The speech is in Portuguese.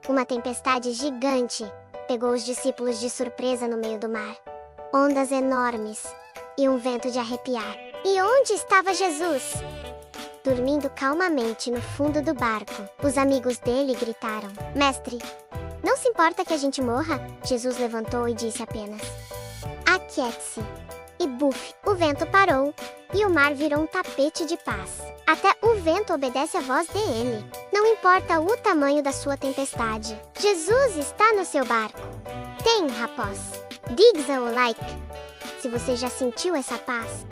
Uma tempestade gigante pegou os discípulos de surpresa no meio do mar. Ondas enormes e um vento de arrepiar. E onde estava Jesus? Dormindo calmamente no fundo do barco. Os amigos dele gritaram: Mestre, não se importa que a gente morra? Jesus levantou e disse apenas: Aquiete-se. E buf, o vento parou, e o mar virou um tapete de paz. Até o vento obedece à voz dele. Não importa o tamanho da sua tempestade, Jesus está no seu barco. Tem, rapaz. Diga o like se você já sentiu essa paz.